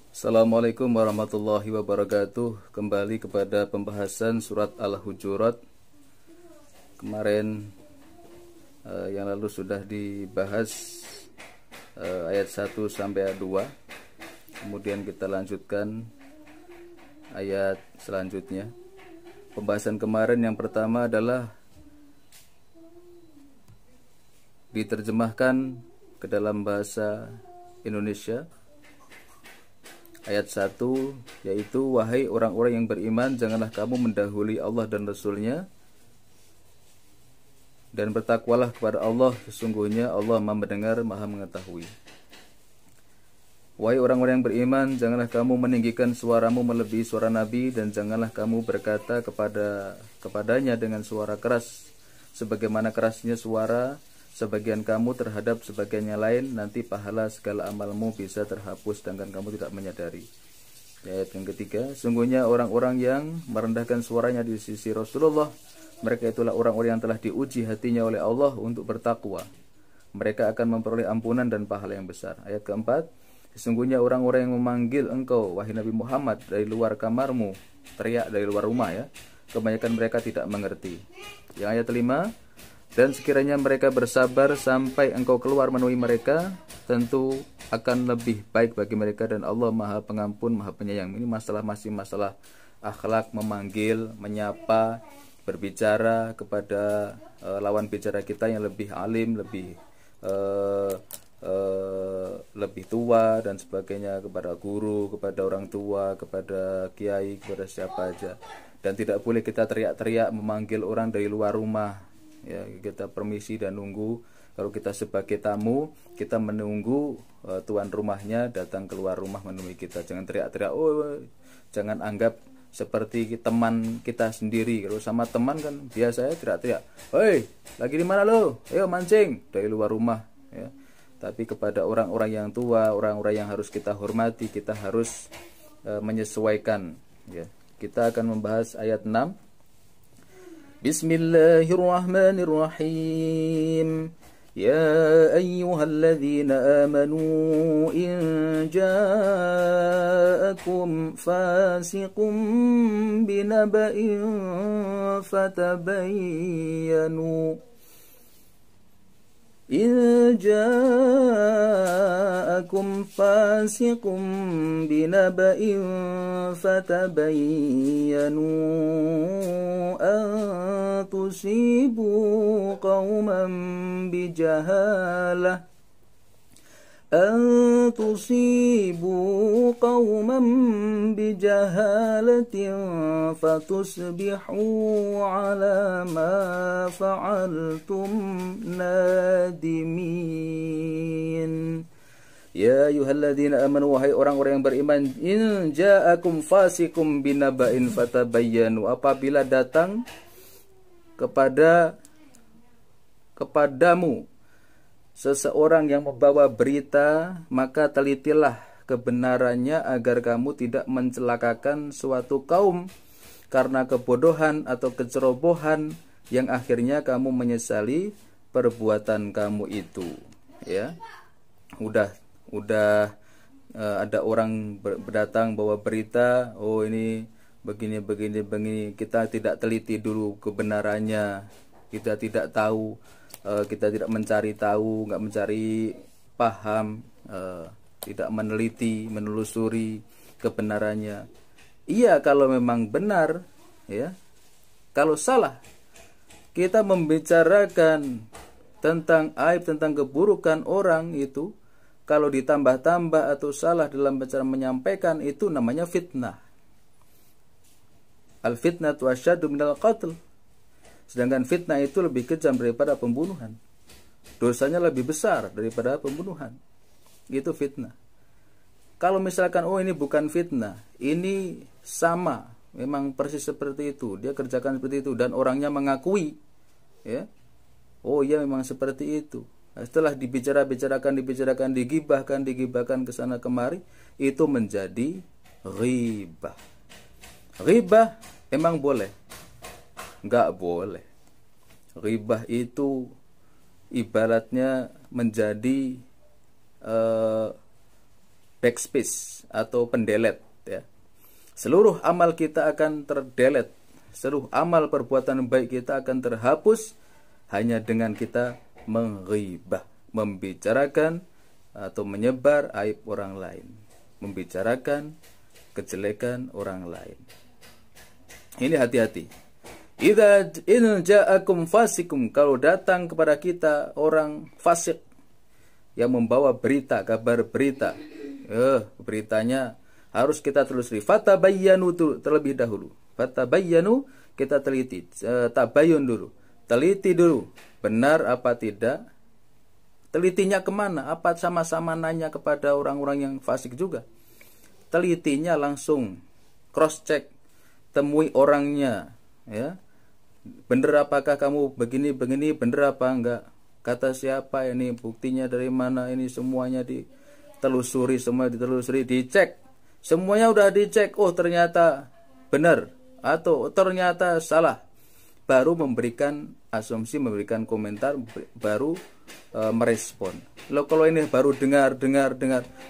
Assalamualaikum warahmatullahi wabarakatuh. Kembali kepada pembahasan surat Al-Hujurat. Kemarin yang lalu sudah dibahas ayat 1 sampai ayat 2. Kemudian kita lanjutkan ayat selanjutnya. Pembahasan kemarin yang pertama adalah diterjemahkan ke dalam bahasa Indonesia. Ayat 1 yaitu, wahai orang-orang yang beriman, janganlah kamu mendahului Allah dan Rasul-Nya, dan bertakwalah kepada Allah, sesungguhnya Allah Maha mendengar, Maha mengetahui. Wahai orang-orang yang beriman, janganlah kamu meninggikan suaramu melebihi suara Nabi, dan janganlah kamu berkata kepadanya dengan suara keras, sebagaimana kerasnya suara sebagian kamu terhadap sebagian yang lain, nanti pahala segala amalmu bisa terhapus sedangkan kamu tidak menyadari. Ayat yang ketiga, sungguhnya orang-orang yang merendahkan suaranya di sisi Rasulullah, mereka itulah orang-orang yang telah diuji hatinya oleh Allah untuk bertakwa. Mereka akan memperoleh ampunan dan pahala yang besar. Ayat keempat, sesungguhnya orang-orang yang memanggil engkau, wahai Nabi Muhammad, dari luar kamarmu, teriak dari luar rumah ya, kebanyakan mereka tidak mengerti. Yang ayat kelima, dan sekiranya mereka bersabar sampai engkau keluar menemui mereka, tentu akan lebih baik bagi mereka, dan Allah Maha Pengampun, Maha Penyayang. Ini masih masalah akhlak, memanggil, menyapa, berbicara kepada lawan bicara kita yang lebih alim, lebih tua dan sebagainya, kepada guru, kepada orang tua, kepada kiai, kepada siapa aja. Dan tidak boleh kita teriak-teriak memanggil orang dari luar rumah. Ya, kita permisi dan nunggu. Kalau kita sebagai tamu, kita menunggu tuan rumahnya datang keluar rumah menemui kita. Jangan teriak-teriak. Jangan anggap seperti teman kita sendiri. Kalau sama teman kan biasanya teriak-teriak. Hei, lagi di mana lo? Ayo mancing dari luar rumah. Ya. Tapi kepada orang-orang yang tua, orang-orang yang harus kita hormati, kita harus menyesuaikan. Ya. Kita akan membahas ayat 6. Bismillahirrahmanirrahim. Ya ayyuhalladzina amanu in ja'akum fasiqun binaba'in fatabayyanu إن جاءكم فاسق بنبأ فتبينوا أن تصيبوا قوما بجهالة فتصبحوا على ما فعلتم نادمين. Ya ayyuhalladzina amanu, wahai orang-orang yang beriman, in ja'akum fasikum binaba'in fatabayyanu, apabila datang kepadamu seseorang yang membawa berita, maka telitilah kebenarannya agar kamu tidak mencelakakan suatu kaum karena kebodohan atau kecerobohan yang akhirnya kamu menyesali perbuatan kamu itu. Ya, udah ada orang berdatang bawa berita, oh ini begini, kita tidak teliti dulu kebenarannya, kita tidak tahu. Kita tidak mencari tahu, nggak mencari paham, tidak meneliti, menelusuri kebenarannya. Iya, kalau memang benar, ya. Kalau salah, kita membicarakan tentang aib, tentang keburukan orang itu, kalau ditambah-tambah atau salah dalam cara menyampaikan, itu namanya fitnah. Al-fitnatu asyaddu minal qatl. Sedangkan fitnah itu lebih kejam daripada pembunuhan. Dosanya lebih besar daripada pembunuhan. Itu fitnah. Kalau misalkan ini bukan fitnah, ini sama, memang persis seperti itu, dia kerjakan seperti itu dan orangnya mengakui, ya. Oh iya memang seperti itu. Nah, setelah dibicarakan, digibahkan ke sana kemari, itu menjadi ghibah. Ghibah emang boleh? Enggak boleh. Ghibah itu ibaratnya menjadi backspace atau pendelet ya. Seluruh amal kita akan terdelet, seluruh amal perbuatan baik kita akan terhapus hanya dengan kita menghibah, membicarakan atau menyebar aib orang lain, membicarakan kejelekan orang lain. Ini hati-hati. Idza in ja'akum fasikum, kalau datang kepada kita orang fasik yang membawa berita, kabar berita, beritanya harus kita telusuri. Fatabayyanu terlebih dahulu. Fatabayyanu, kita teliti, tabayun dulu, teliti dulu, benar apa tidak. Telitinya kemana? Apa sama-sama nanya kepada orang-orang yang fasik juga? Telitinya langsung cross check, temui orangnya, ya. Bener apakah kamu begini, bener apa enggak? Kata siapa ini? Buktinya dari mana? Ini semuanya ditelusuri, semua ditelusuri, dicek. Semuanya udah dicek. Oh, ternyata benar atau ternyata salah. Baru memberikan asumsi, memberikan komentar, baru merespon. Loh, kalau ini baru dengar,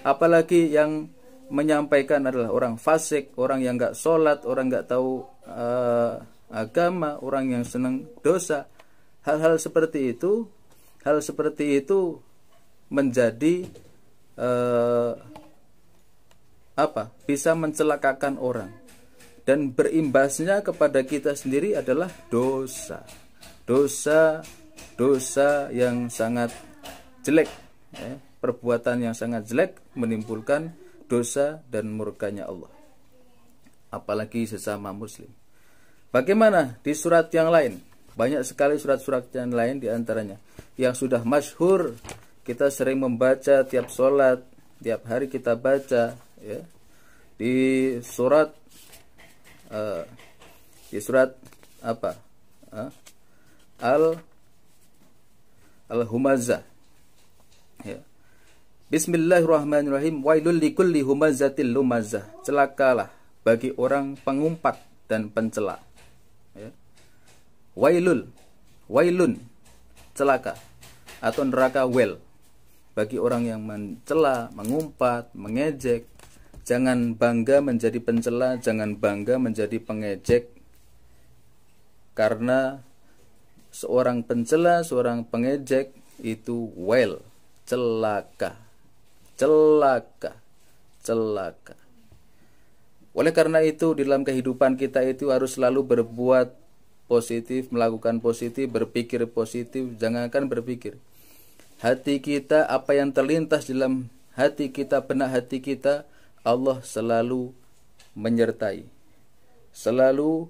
apalagi yang menyampaikan adalah orang fasik, orang yang nggak sholat, orang nggak tahu agama, orang yang senang dosa. Hal-hal seperti itu menjadi bisa mencelakakan orang, dan berimbasnya kepada kita sendiri adalah dosa yang sangat jelek, ya. Perbuatan yang sangat jelek menimbulkan dosa dan murkanya Allah, apalagi sesama muslim. Bagaimana di surat yang lain? Banyak sekali surat-surat yang lain, diantaranya yang sudah masyhur, kita sering membaca tiap sholat, tiap hari kita baca, ya. Di surat apa? Al-Humazah, ya. Bismillahirrahmanirrahim. Wailul likulli humazatil lumazah. Celakalah bagi orang pengumpat dan pencela. Ya. Wailun, celaka, atau neraka wel, bagi orang yang mencela, mengumpat, mengejek. Jangan bangga menjadi pencela, jangan bangga menjadi pengejek, karena seorang pencela, seorang pengejek itu well, celaka. Oleh karena itu, di dalam kehidupan kita itu harus selalu berbuat positif, melakukan positif, berpikir positif. Jangankan berpikir, hati kita, apa yang terlintas dalam hati kita, benak hati kita, Allah selalu menyertai, selalu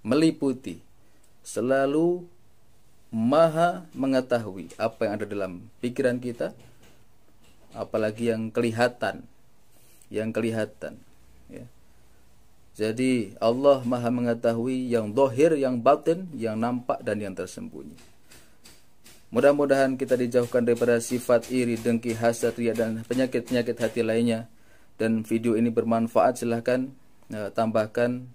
meliputi, selalu maha mengetahui apa yang ada dalam pikiran kita, apalagi yang kelihatan, ya. Jadi Allah maha mengetahui yang zahir, yang batin, yang nampak dan yang tersembunyi. Mudah-mudahan kita dijauhkan daripada sifat iri, dengki, hasad, riya, dan penyakit-penyakit hati lainnya. Dan video ini bermanfaat, silahkan tambahkan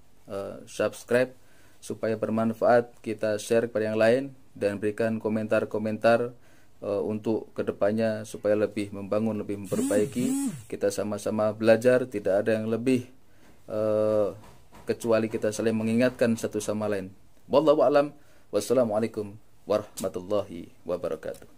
subscribe supaya bermanfaat. Kita share kepada yang lain dan berikan komentar-komentar untuk kedepannya supaya lebih membangun, lebih memperbaiki. Kita sama-sama belajar, tidak ada yang lebih kecuali kita saling mengingatkan satu sama lain. Wallahu a'lam. Wassalamualaikum warahmatullahi wabarakatuh.